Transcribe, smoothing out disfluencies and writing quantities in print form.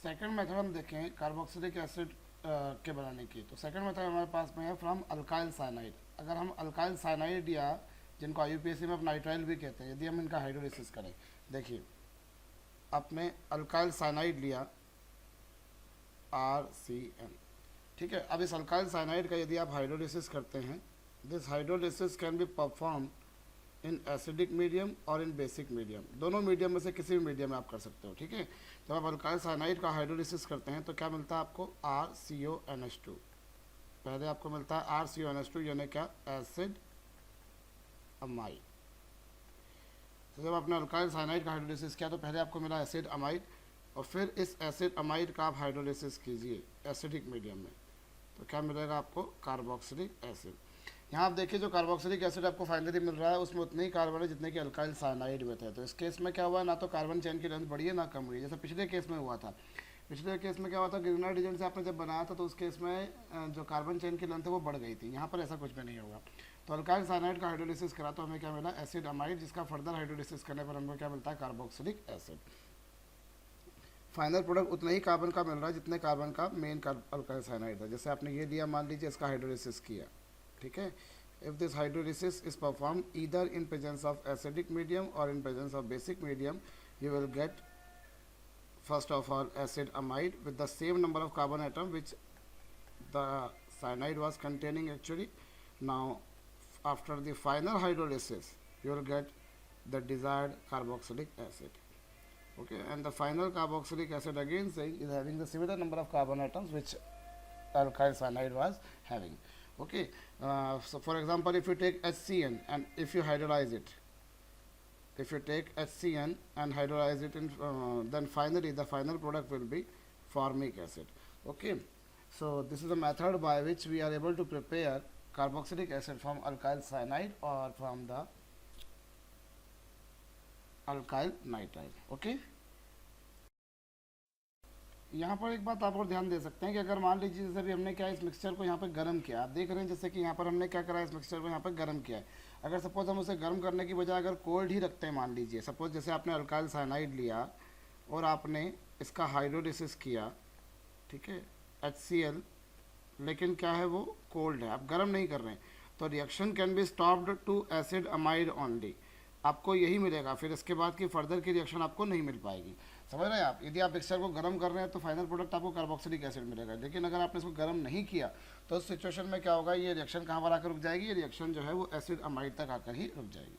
Second method हम देखें carboxylic acid के बनाने की, तो सेकंड मेथड हमारे पास में है फ्रॉम अल्काइल साइनाइड। अगर हम अल्काइल साइनाइड या जिनको आईयूपीएसी में नाइट्राइल भी कहते हैं, यदि हम इनका हाइड्रोलिसिस करें, देखिए आपने अल्काइल साइनाइड लिया RCN, ठीक है। अब इस अल्काइल साइनाइड का यदि आप हाइड्रोलिसिस करते हैं, this hydrolysis can be perform in acidic medium और इन बेसिक मीडियम, दोनों मीडियम में से किसी भी मीडियम में आप कर सकते हो, ठीक है। जब आप अल्काइल साइनाइड का हाइड्रोलिसिस करते हैं तो क्या मिलता है आपको, RCONH2। पहले आपको मिलता है RCONH2 यानी क्या, एसिड अमाइड। तो जब आपने अल्काइल साइनाइड का हाइड्रोलिसिस किया तो पहले आपको मिला एसिड अमाइड, और फिर इस एसिड अमाइड का आप हाइड्रोलिसिस कीजिए एसिडिक मीडियम में, तो क्या मिलेगा आपको, कार्बोक्सिलिक एसिड। यहाँ आप देखिए जो कार्बोक्सिलिक एसिड आपको फाइनली मिल रहा है उसमें उतने ही कार्बन है जितने कि अल्काइल साइनाइड में थे। तो इस केस में क्या हुआ, ना तो कार्बन चेन की लेंथ बढ़ी है ना कम हुई है, जैसे पिछले केस में हुआ था। पिछले केस में क्या हुआ था, ग्रेनाइट एजेंट से आपने जब बनाया था तो उस केस में जो कार्बन चेन की लेंथ है वो बढ़ गई थी। यहाँ पर ऐसा कुछ भी नहीं होगा। तो अल्काइल साइनाइड का हाइड्रोलिसिस करा तो हमें क्या मिला, एसिड अमाइड, जिसका फर्दर हाइड्रोलिसिस करने पर हमको क्या मिलता है, कार्बोक्सिलिक एसिड। फाइनल प्रोडक्ट उतना ही कार्बन का मिल रहा है जितने कार्बन का मेन अल्काइल साइनाइड था। जैसे आपने ये लिया, मान लीजिए इसका हाइड्रोलिसिस किया, ठीक है। If this hydrolysis is performed either in presence of acidic medium or in presence of basic medium, you will get first of all acid amide with the same number of carbon atom which the cyanide was containing actually. Now after the final hydrolysis you will get the desired carboxylic acid, okay, and the final carboxylic acid again saying is having the similar number of carbon atoms which alkyl cyanide was having, okay. So for example, if you take HCN and if you hydrolyze it, if you take HCN and hydrolyze it in, then finally the final product will be formic acid, okay. So this is a method by which we are able to prepare carboxylic acid from alkyl cyanide or from the alkyl nitrile, okay. यहाँ पर एक बात आप और ध्यान दे सकते हैं कि अगर मान लीजिए जैसे भी हमने क्या इस मिक्सचर को यहाँ पे गर्म किया, आप देख रहे हैं जैसे कि यहाँ पर हमने क्या करा, इस मिक्सचर को यहाँ पर गर्म किया है। अगर सपोज हम उसे गर्म करने की बजाय अगर कोल्ड ही रखते हैं, मान लीजिए सपोज जैसे आपने अल्काइल साइनाइड लिया और आपने इसका हाइड्रोलिसिस किया, ठीक है, HCl, लेकिन क्या है वो कोल्ड है, आप गर्म नहीं कर रहे हैं, तो reaction can be stopped to acid amide only, आपको यही मिलेगा। फिर इसके बाद की फर्दर की रिएक्शन आपको नहीं मिल पाएगी, समझ रहे हैं आप। यदि आप मिक्सचर को गर्म कर रहे हैं तो फाइनल प्रोडक्ट आपको कार्बोक्सिलिक एसिड मिलेगा, लेकिन अगर आपने इसको गर्म नहीं किया तो उस सिचुएशन में क्या होगा, ये रिएक्शन कहाँ पर आकर रुक जाएगी, ये रिएक्शन जो है वो एसिड अमाइड तक आकर ही रुक जाएगी।